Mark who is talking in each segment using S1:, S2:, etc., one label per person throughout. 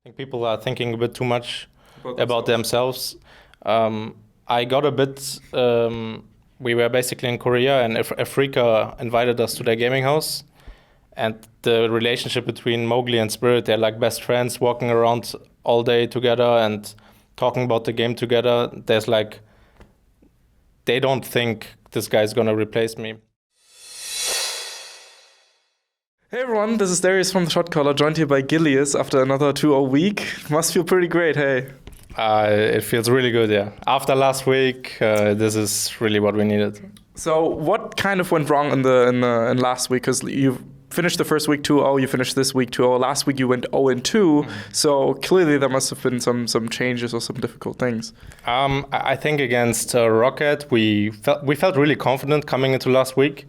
S1: think people are thinking a bit too much about themselves. I got a bit. We were basically in Korea, and Afrika invited us to their gaming house. And the relationship between Mowgli and Spirit, they're like best friends, walking around all day together and talking about the game together. There's like, they don't think this guy's gonna replace me.
S2: Hey everyone, this is Darius from the Shotcaller, joined here by Gilius after another 2-0 week. Must feel pretty great, hey?
S1: It feels really good, yeah. After last week, this is really what we needed.
S2: So what kind of went wrong in last week? Because you finished the first week 2-0, you finished this week 2-0. Last week you went 0-2, so clearly there must have been some changes or some difficult things.
S1: I think against Rocket, we felt really confident coming into last week.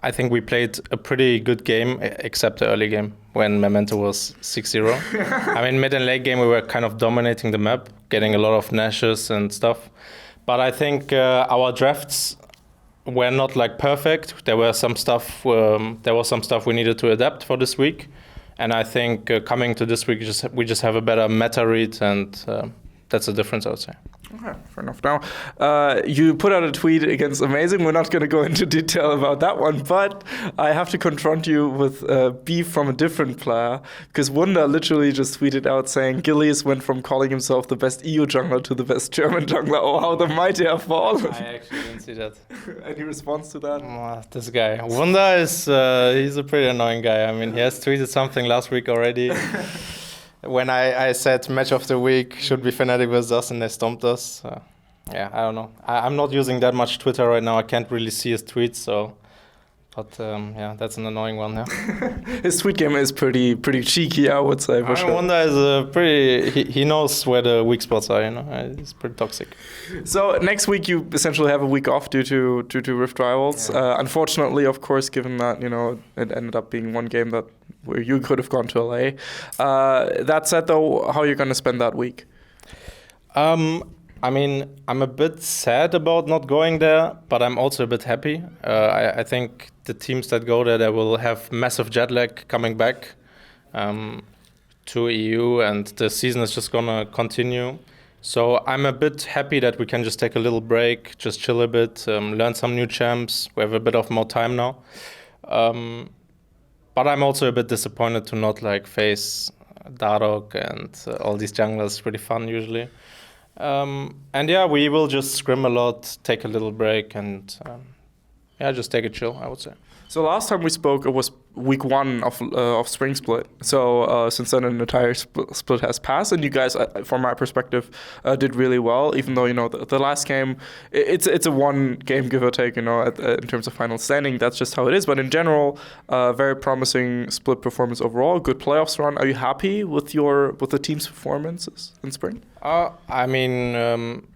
S1: I think we played a pretty good game, except the early game when Memento was 6-0. I mean, mid and late game, we were kind of dominating the map, getting a lot of nashes and stuff. But I think our drafts were not like perfect. There was some stuff we needed to adapt for this week. And I think coming to this week, we just have a better meta read, and that's the difference, I would say.
S2: Okay, fair enough. Now, you put out a tweet against Amazing. We're not going to go into detail about that one, but I have to confront you with beef from a different player, because Wunder literally just tweeted out saying Gilius went from calling himself the best EU jungler to the best German jungler. Oh, how the mighty have fallen.
S1: I actually didn't see that.
S2: Any response to that?
S1: This guy. Wunder is he's a pretty annoying guy. I mean, he has tweeted something last week already. When I said match of the week should be Fnatic versus us, and they stomped us. Yeah, I don't know. I'm not using that much Twitter right now. I can't really see his tweets, so. But yeah, that's an annoying one. Yeah.
S2: His tweet game is pretty cheeky, I would say, for sure.
S1: Wonder is he knows where the weak spots are. You know, he's pretty toxic.
S2: So next week you essentially have a week off due to Rift Rivals. Yeah. Unfortunately, of course, given that it ended up being one game where you could have gone to LA. That said, though, how are you going to spend that week?
S1: I mean, I'm a bit sad about not going there, but I'm also a bit happy. I think the teams that go there, they will have massive jet lag coming back to EU, and the season is just gonna continue. So I'm a bit happy that we can just take a little break, just chill a bit, learn some new champs. We have a bit of more time now. But I'm also a bit disappointed to not face Darok and all these junglers. It's pretty fun usually. And yeah, we will just scrim a lot, take a little break, and just take a chill, I would say.
S2: So last time we spoke, it was week 1 of Spring Split. So since then, an entire split has passed, and you guys, from my perspective, did really well. Even though the last game, it's a one game give or take. In terms of final standing, that's just how it is. But in general, very promising split performance overall. Good playoffs run. Are you happy with the team's performances in Spring?
S1: I mean.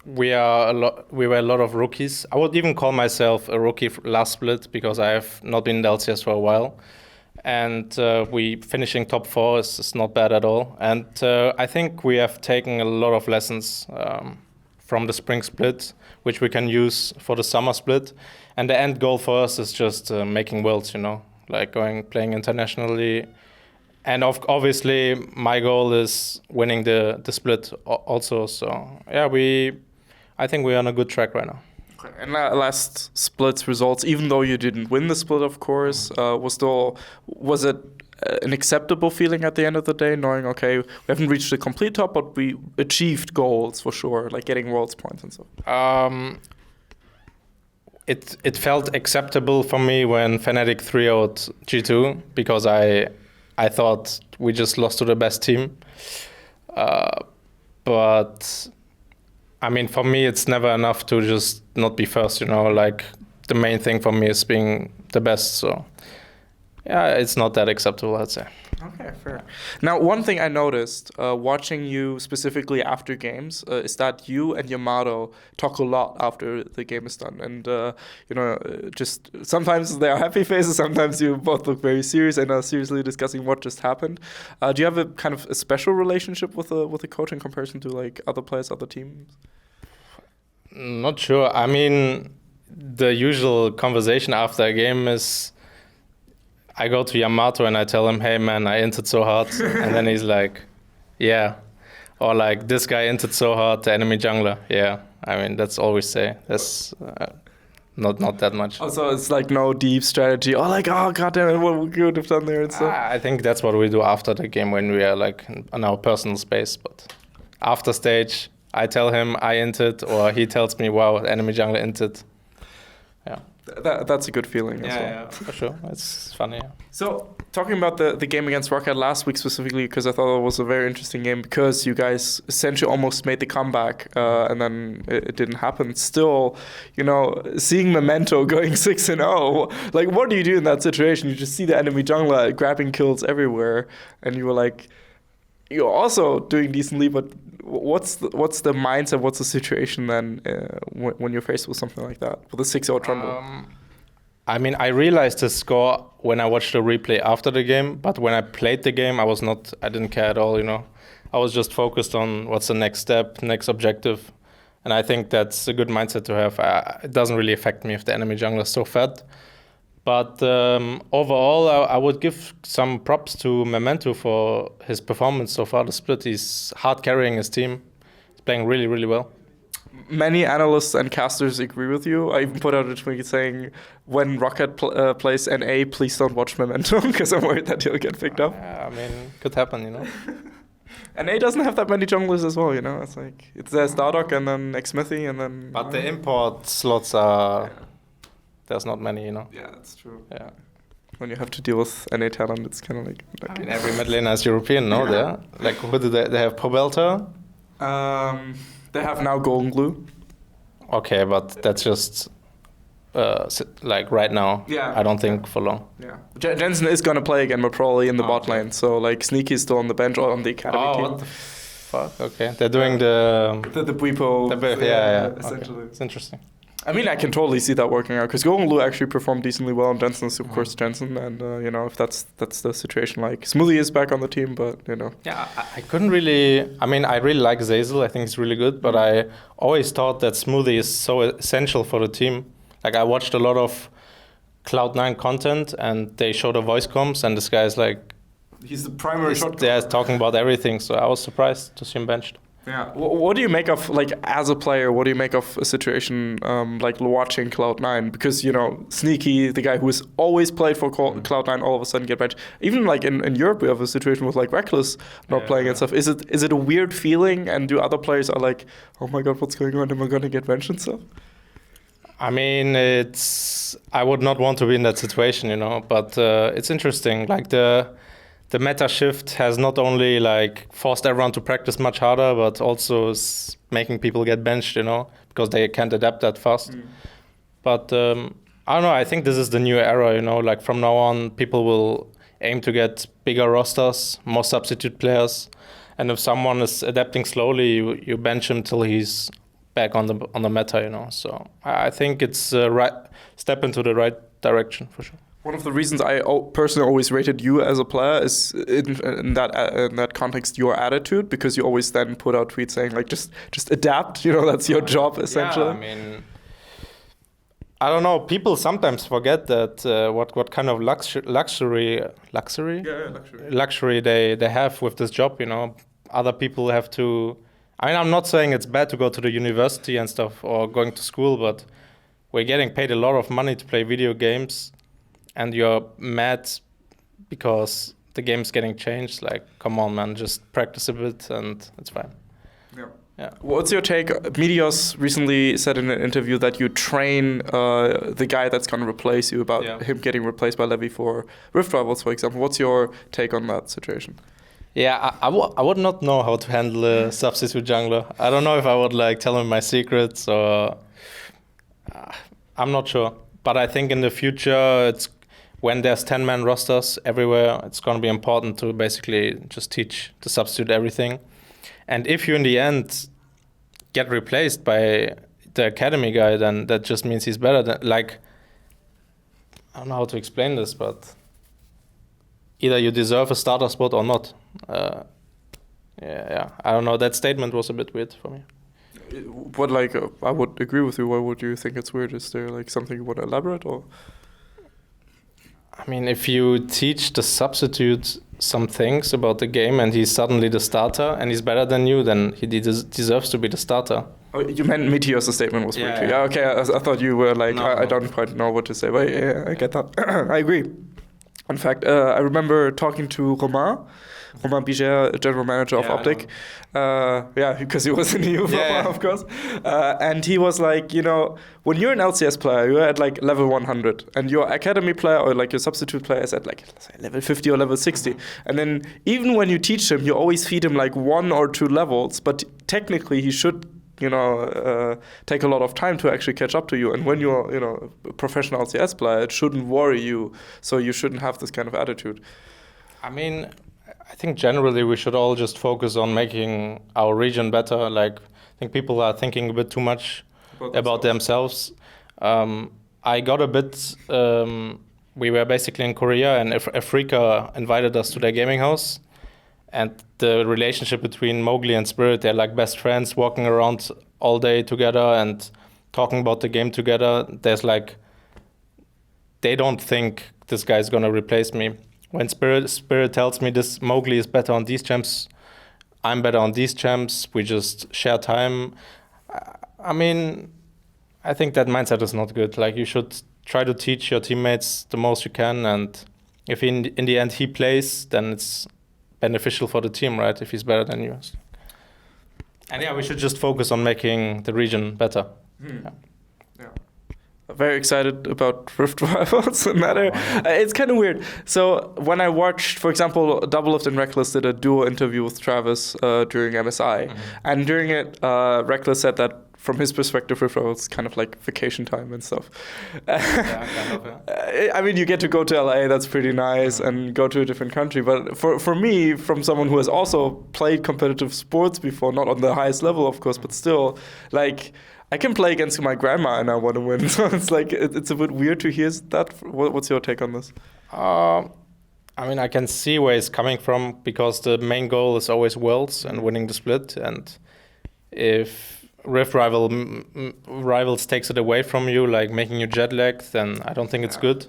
S1: We were a lot of rookies. I would even call myself a rookie last split because I have not been in the LCS for a while. And we finishing top 4 is not bad at all. And I think we have taken a lot of lessons from the spring split, which we can use for the summer split. And the end goal for us is just making worlds, playing internationally. And obviously, my goal is winning the split also. So yeah, I think we're on a good track right now.
S2: Okay. And last split's results, even though you didn't win the split, of course, was it an acceptable feeling at the end of the day, knowing, okay, we haven't reached the complete top, but we achieved goals for sure, like getting worlds points and stuff?
S1: It felt acceptable for me when Fnatic 3-0'd G2, because I thought we just lost to the best team. But I mean, for me, it's never enough to just not be first, the main thing for me is being the best. So yeah, it's not that acceptable, I'd say.
S2: Okay, fair. Now, one thing I noticed watching you specifically after games is that you and Yamato talk a lot after the game is done, and just sometimes there are happy faces, sometimes you both look very serious and are seriously discussing what just happened. Do you have a kind of a special relationship with the coach in comparison to other players, other teams?
S1: Not sure. I mean, the usual conversation after a game is, I go to Yamato and I tell him, hey man, I entered so hard. And then he's like, Yeah. Or like, this guy entered so hard, the enemy jungler. Yeah. I mean, that's all we say. That's not that much.
S2: Also, it's like no deep strategy. Oh, like, oh, goddamn, what we could have done there and stuff.
S1: I think that's what we do after the game when we are like on our personal space. But after stage, I tell him I entered, or he tells me, wow, enemy jungler entered. Yeah.
S2: That's a good feeling as well.
S1: Yeah, for sure. It's funny. Yeah.
S2: So, talking about the game against Rocket last week specifically, because I thought it was a very interesting game, because you guys essentially almost made the comeback, and then it didn't happen. Still, seeing Memento going 6-0, like, what do you do in that situation? You just see the enemy jungler grabbing kills everywhere, and you were like, you're also doing decently, but what's the mindset? What's the situation then when you're faced with something like that, with a 6-0 Trundle?
S1: I mean, I realized the score when I watched the replay after the game, but when I played the game, I didn't care at all, I was just focused on what's the next step, next objective. And I think that's a good mindset to have. It doesn't really affect me if the enemy jungler is so fat. But overall, I would give some props to Memento for his performance so far. The split, he's hard carrying his team. He's playing really, really well.
S2: Many analysts and casters agree with you. I even put out a tweet saying, when Rocket plays NA, please don't watch Memento, because I'm worried that he'll get picked up.
S1: I mean, could happen,
S2: NA doesn't have that many junglers as well, It's like, there's Dardock and then Xmithy and then...
S1: But the import slots are... Yeah. There's not many,
S2: Yeah, that's true.
S1: Yeah.
S2: When you have to deal with NA talent, it's kind of like...
S1: I mean, every mid laner is European, no? Yeah. Like, who do they have? Pobelta?
S2: They have now Golden Glue.
S1: Okay, but that's just like right now.
S2: Yeah.
S1: I don't think for long.
S2: Yeah. Jensen is gonna play again, but probably in the bot lane. So like Sneaky is still on the bench or on the academy team.
S1: What the fuck? Okay, they're doing the
S2: Bwipo.
S1: Essentially, okay. It's interesting.
S2: I mean, I can totally see that working out because Golden Glue actually performed decently well, and Jensen is of course Jensen, and if that's the situation. Like Smoothie is back on the team, but
S1: Yeah, I couldn't really. I mean, I really like Zazel. I think he's really good, but I always thought that Smoothie is so essential for the team. Like I watched a lot of Cloud9 content, and they show the voice comms, and this guy is like,
S2: he's the primary shot.
S1: They're talking about everything, so I was surprised to see him benched.
S2: Yeah. What do you make of, like, as a player, what do you make of a situation like watching Cloud9? Because, Sneaky, the guy who has always played for Cloud9, all of a sudden get benched. Even, like, in Europe, we have a situation with, like, Reckless not playing and stuff. Is it a weird feeling? And do other players are like, oh, my God, what's going on? Am I going to get benched and stuff?
S1: I mean, I would not want to be in that situation, but it's interesting. Like, the meta shift has not only like forced everyone to practice much harder, but also is making people get benched, because they can't adapt that fast. But I don't know. I think this is the new era, Like from now on, people will aim to get bigger rosters, more substitute players, and if someone is adapting slowly, you bench him till he's back on the meta, So I think it's a right step into the right direction for sure.
S2: One of the reasons I personally always rated you as a player is in that context your attitude, because you always then put out tweets saying like just adapt, that's your job essentially.
S1: Yeah, I mean, I don't know. People sometimes forget that what kind of luxury they have with this job. Other people have to. I mean, I'm not saying it's bad to go to the university and stuff or going to school, but we're getting paid a lot of money to play video games. And you're mad because the game's getting changed. Like, come on, man, just practice a bit and it's fine. Yeah.
S2: What's your take? Meteos recently said in an interview that you train the guy that's going to replace you about him getting replaced by Levy for Rift Rivals, for example. What's your take on that situation?
S1: Yeah, I would not know how to handle a substitute jungler. I don't know if I would like tell him my secrets or I'm not sure. But I think in the future, when there's 10-man rosters everywhere, it's going to be important to basically just teach the substitute everything. And if you in the end get replaced by the academy guy, then that just means he's better than, like, I don't know how to explain this, but either you deserve a starter spot or not. Yeah. I don't know. That statement was a bit weird for me.
S2: What, like, I would agree with you. Why would you think it's weird? Is there like something you want to elaborate or?
S1: I mean, if you teach the substitute some things about the game and he's suddenly the starter and he's better than you, then he deserves to be the starter.
S2: Oh, you meant Meteor's statement was weak too. Yeah, okay. I thought you were like,
S1: No,
S2: I
S1: no.
S2: don't quite know what to say, but yeah, I get that. I agree. In fact, I remember talking to Romain Biget, general manager of
S1: Yeah, I
S2: Optic. Yeah, because he was in the EU, of course. And he was like, you know, when you're an LCS player, you're at like level 100, and your academy player or like your substitute player is at like, let's say, level 50 or level 60. And then even when you teach him, you always feed him like 1 or 2 levels, but technically he should, you know, take a lot of time to actually catch up to you. And when you're, you know, a professional LCS player, it shouldn't worry you. So you shouldn't have this kind of attitude.
S1: I mean, I think generally we should all just focus on making our region better. Like, I think people are thinking a bit too much about themselves. I got a bit. We were basically in Korea, and Africa invited us to their gaming house. And the relationship between Mowgli and Spirit, they're like best friends, walking around all day together and talking about the game together. There's like, they don't think this guy's gonna replace me. When Spirit tells me this Mowgli is better on these champs, I'm better on these champs, we just share time. I mean, I think that mindset is not good. Like, you should try to teach your teammates the most you can, and if in the end he plays, then it's beneficial for the team, right? If he's better than you. And yeah, we should just focus on making the region better. Yeah.
S2: Very excited about Rift Rivals in that area. It's kind of weird. So when I watched, for example, Doublelift and Reckless did a duo interview with Travis during MSI, and during it, Reckless said that from his perspective, Rift Rivals is kind of like vacation time and stuff.
S1: Yeah, kind of, yeah.
S2: I mean, you get to go to LA, that's pretty nice, and go to a different country. But for me, from someone who has also played competitive sports before, not on the highest level, of course, but still, like, I can play against my grandma and I want to win. So it's like, it's a bit weird to hear that. What's your take on this?
S1: I mean, I can see where he's coming from, because the main goal is always Worlds and winning the split. And if Rift Rivals takes it away from you, like making you jet lagged, then I don't think it's good.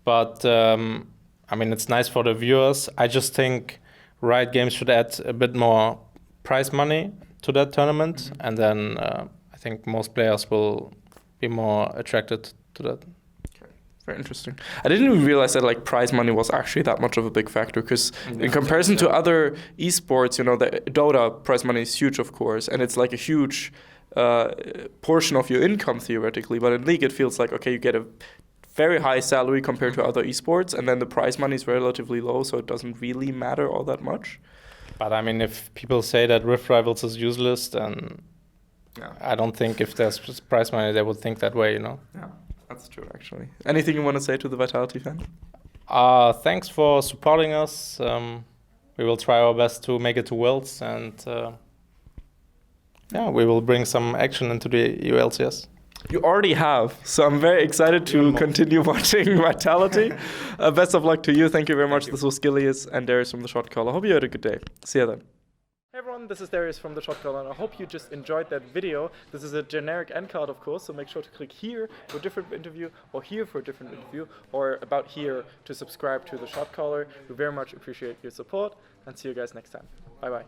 S1: But I mean, it's nice for the viewers. I just think Riot Games should add a bit more prize money to that tournament, and then I think most players will be more attracted to that.
S2: Okay. Very interesting. I didn't even realize that like prize money was actually that much of a big factor, because in comparison to other esports, you know, the Dota prize money is huge, of course, and it's like a huge portion of your income theoretically. But in League, it feels like, okay, you get a very high salary compared to other esports, and then the prize money is relatively low, so it doesn't really matter all that much.
S1: But I mean, if people say that Rift Rivals is useless, then I don't think if there's prize money, they would think that way, you know?
S2: Yeah, that's true, actually. Anything you want to say to the Vitality fan?
S1: Thanks for supporting us. We will try our best to make it to Worlds, and yeah, we will bring some action into the EU LCS.
S2: You already have, so I'm very excited to continue watching Vitality. Best of luck to you. Thank you very much. This was Gilius and Darius from the Shotcaller. Hope you had a good day. See you then. Hey everyone, this is Darius from the Shotcaller, and I hope you just enjoyed that video. This is a generic end card, of course, so make sure to click here for a different interview, or here for a different interview, or about here to subscribe to the Shotcaller. We very much appreciate your support, and see you guys next time. Bye bye.